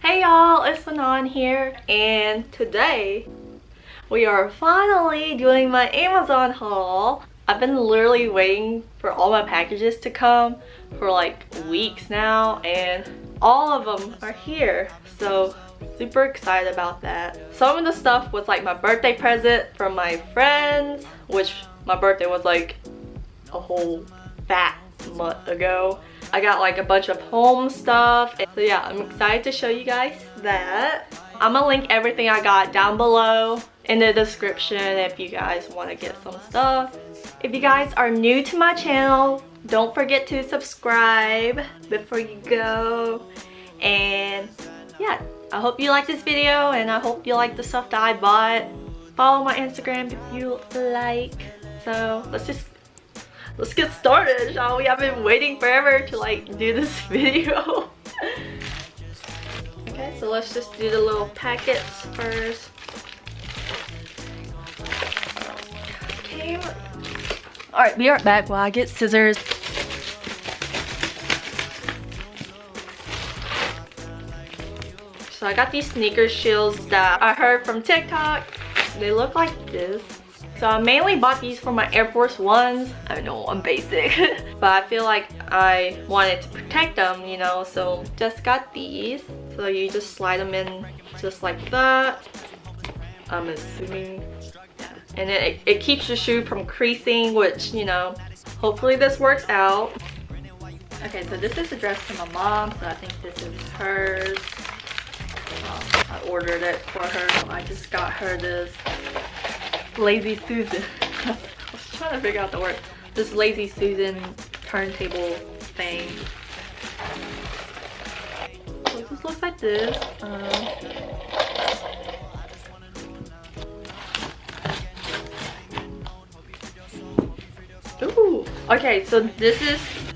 Hey y'all, it's Lananh here, and today we are finally doing my Amazon haul. I've been literally waiting for all my packages to come for like weeks now, and all of them are here, so super excited about that. Some of the stuff was like my birthday present from my friends, which my birthday was like a whole fat month ago. I got like a bunch of home stuff, so yeah, I'm excited to show you guys that. I'm gonna link everything I got down below in the description if you guys want to get some stuff. If you guys are new to my channel, don't forget to subscribe before you go. And yeah, I hope you like this video, and I hope you like the stuff that I bought. Follow my Instagram if you like. So let's get started, shall we? I've been waiting forever to like do this video. Okay, so let's just do the little packets first. Okay. Alright, be right back while I get scissors. So I got these sneaker shields that I heard from TikTok. They look like this. So I mainly bought these for my Air Force Ones. I know, I'm basic. But I feel like I wanted to protect them, you know, so just got these. So you just slide them in just like that. I'm assuming. Yeah. And then it keeps your shoe from creasing, which, you know, hopefully this works out. Okay, so this is addressed to my mom, so I think this is hers. I ordered it for her. I just got her this Lazy Susan. I was trying to figure out the word. This Lazy Susan turntable thing. So it just looks like this. Ooh. Okay, so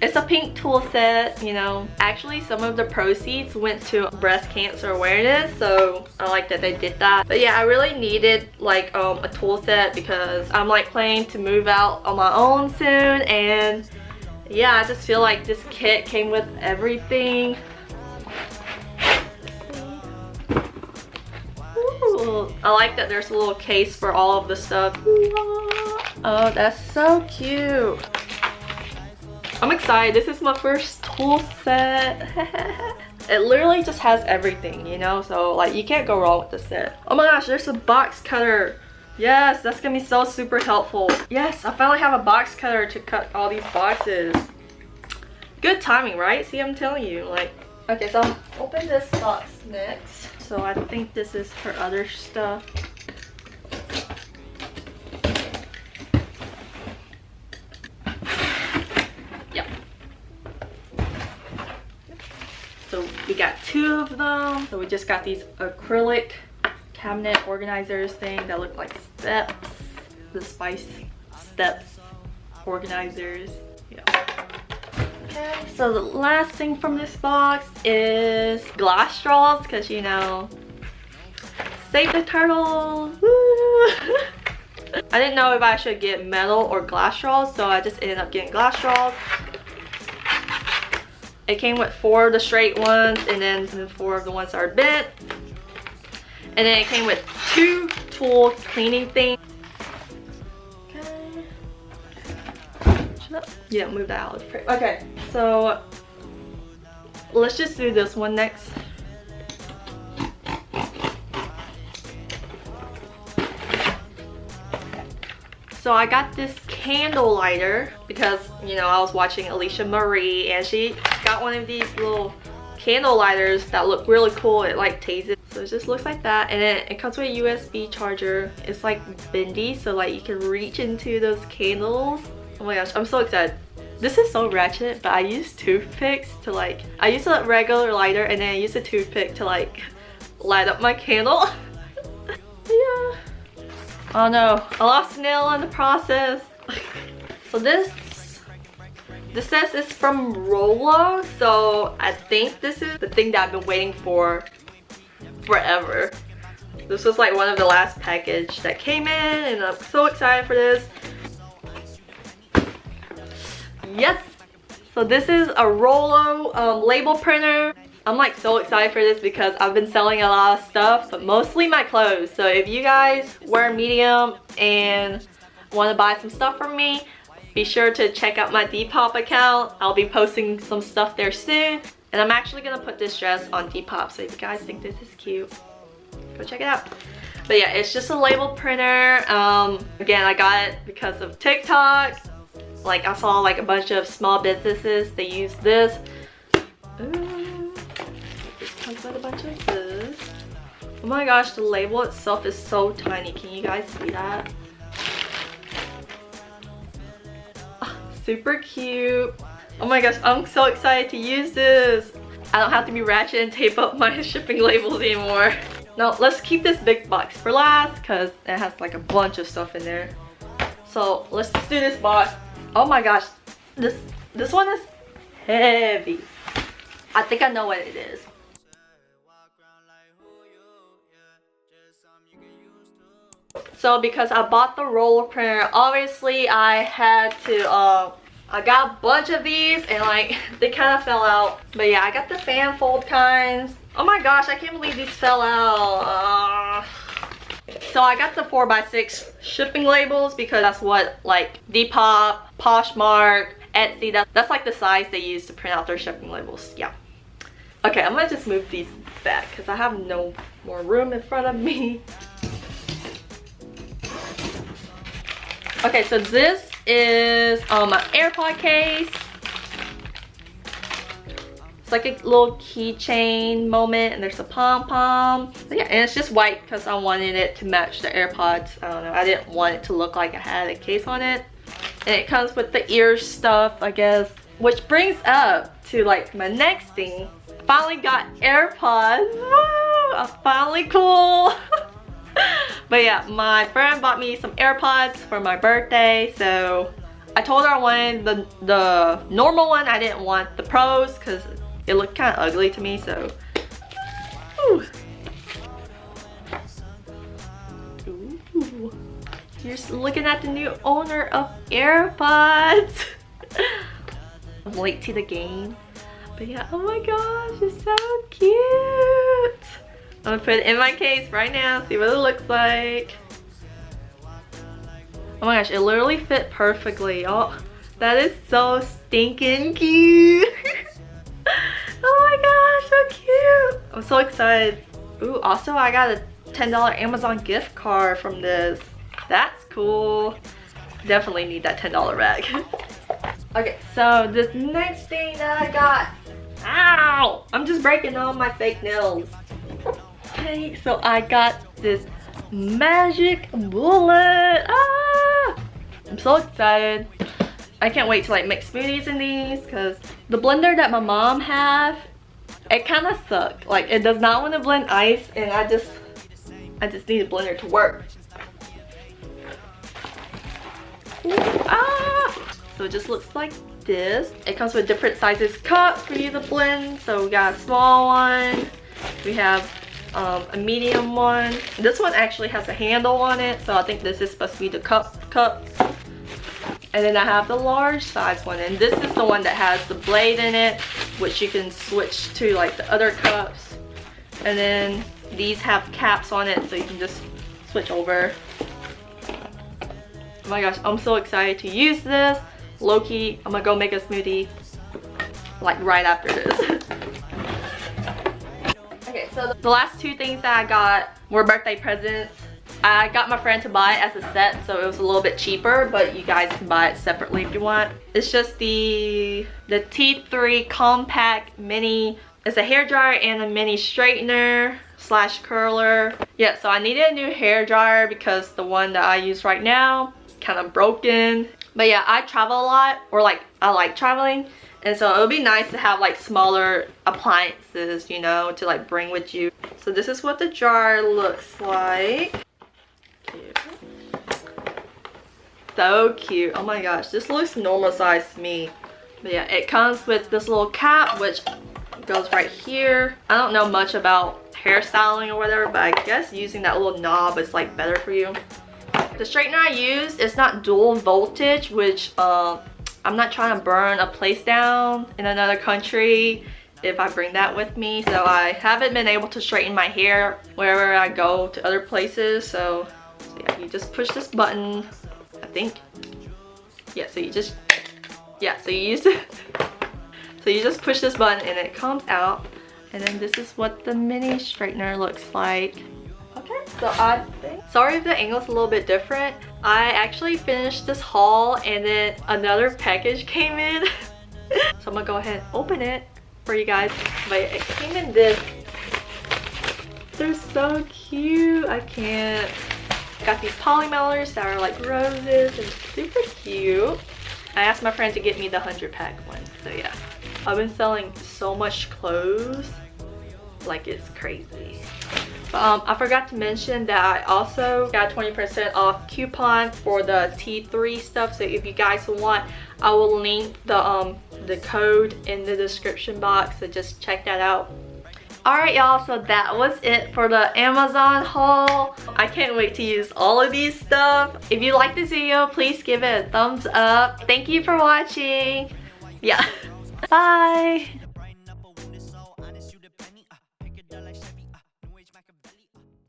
it's a pink tool set, you know. Actually, some of the proceeds went to breast cancer awareness, so I like that they did that. But yeah, I really needed like a tool set because I'm like planning to move out on my own soon, and yeah, I just feel like this kit came with everything. Ooh, I like that there's a little case for all of the stuff. Oh, that's so cute. I'm excited. This is my first tool set. It literally just has everything, you know, so like you can't go wrong with this set. Oh my gosh, there's a box cutter. Yes, that's gonna be so super helpful. Yes, I finally have a box cutter to cut all these boxes. Good timing, right? See, I'm telling you, like. Okay, so I'll open this box next. So I think this is her other stuff. So we got 2 of them. So we just got these acrylic cabinet organizers thing that look like steps. The spice steps organizers. Yeah. Okay, so the last thing from this box is glass straws, because you know, save the turtles. Woo! I didn't know if I should get metal or glass straws, so I just ended up getting glass straws. It came with 4 of the straight ones, and then 4 of the ones that are bent. And then it came with 2 tool cleaning things. Okay. Yeah, move that out. Okay, so let's just do this one next. So I got this candle lighter because, you know, I was watching Alicia Marie and she got one of these little candle lighters that look really cool. It like tastes it. So it just looks like that, and then it comes with a USB charger. It's like bendy, so like you can reach into those candles. Oh my gosh, I'm so excited. This is so ratchet, but I use toothpicks to like, I use a regular lighter and then I use a toothpick to like light up my candle. Yeah. Oh no, I lost a nail in the process. So this says it's from Rollo, so I think this is the thing that I've been waiting for forever. This was like one of the last package that came in, and I'm so excited for this. Yes! So this is a Rollo label printer. I'm like so excited for this because I've been selling a lot of stuff, but mostly my clothes. So if you guys wear medium and want to buy some stuff from me, be sure to check out my Depop account. I'll be posting some stuff there soon. And I'm actually gonna put this dress on Depop, so if you guys think this is cute, go check it out. But yeah, it's just a label printer. Again, I got it because of TikTok. Like I saw like a bunch of small businesses, they use this. Ooh, this comes with a bunch of this. Oh my gosh, the label itself is so tiny. Can you guys see that? Oh, super cute. Oh my gosh, I'm so excited to use this. I don't have to be ratchet and tape up my shipping labels anymore. Now let's keep this big box for last because it has like a bunch of stuff in there. So let's just do this box. Oh my gosh, this one is heavy. I think I know what it is. So because I bought the roller printer, obviously I had to I got a bunch of these and like they kind of fell out. But yeah, I got the fan fold kinds. Oh my gosh, I can't believe these fell out. So I got the 4x6 shipping labels because that's what like Depop, Poshmark, Etsy, that's like the size they use to print out their shipping labels. Yeah. Okay, I'm gonna just move these back because I have no more room in front of me. Okay, so this is an Airpod case. It's like a little keychain moment, and there's a Pom Pom. Yeah, and it's just white because I wanted it to match the AirPods. I don't know, I didn't want it to look like it had a case on it. And it comes with the ear stuff, I guess. Which brings up to like my next thing. I finally got AirPods. Woo! I'm finally cool. But yeah, my friend bought me some AirPods for my birthday, so I told her I wanted the normal one. I didn't want the pros because it looked kind of ugly to me, so. Ooh. Ooh. You're looking at the new owner of AirPods. I'm late to the game. But yeah, oh my gosh, it's so cute. I'm gonna put it in my case right now, see what it looks like. Oh my gosh, it literally fit perfectly. Oh, that is so stinking cute. Oh my gosh, so cute. I'm so excited. Ooh, also I got a $10 Amazon gift card from this. That's cool. Definitely need that $10 rag. Okay, so this next thing that I got. Ow! I'm just breaking all my fake nails. Okay, so I got this magic bullet. Ah! I'm so excited. I can't wait to like make smoothies in these because the blender that my mom had, it kind of sucked. Like it does not want to blend ice, and I just need a blender to work. Ooh, ah! So it just looks like this. It comes with different sizes cups for you to blend. So we got a small one. We have a medium one. This one actually has a handle on it, so I think this is supposed to be the cup. And then I have the large size one, and this is the one that has the blade in it, which you can switch to like the other cups. And then these have caps on it, so you can just switch over. Oh my gosh, I'm so excited to use this. Low-key, I'm gonna go make a smoothie like right after this. Okay, so the last two things that I got were birthday presents. I got my friend to buy it as a set, so it was a little bit cheaper, but you guys can buy it separately if you want. It's just the T3 Compact Mini. It's a hairdryer and a mini straightener / curler. Yeah, so I needed a new hairdryer because the one that I use right now is kind of broken. But yeah, I travel a lot, or like I like traveling. And so it would be nice to have like smaller appliances, you know, to like bring with you. So this is what the jar looks like. Cute. So cute. Oh my gosh, this looks normal size to me. But yeah, it comes with this little cap, which goes right here. I don't know much about hairstyling or whatever, but I guess using that little knob is like better for you. The straightener I use is not dual voltage, which I'm not trying to burn a place down in another country if I bring that with me. So I haven't been able to straighten my hair wherever I go to other places. So yeah, you just push this button, I think. Yeah, so you just, yeah, so you use it. So you just push this button and it comes out. And then this is what the mini straightener looks like. Okay, so I think, sorry if the angle's a little bit different. I actually finished this haul and then another package came in. So I'm gonna go ahead and open it for you guys. But it came in this. They're so cute. I can't. Got these poly mailers that are like roses and super cute. I asked my friend to get me the 100-pack one. So yeah, I've been selling so much clothes, like it's crazy. I forgot to mention that I also got 20% off coupon for the T3 stuff. So if you guys want, I will link the code in the description box. So just check that out. Alright y'all, so that was it for the Amazon haul. I can't wait to use all of these stuff. If you like this video, please give it a thumbs up. Thank you for watching. Yeah. Bye.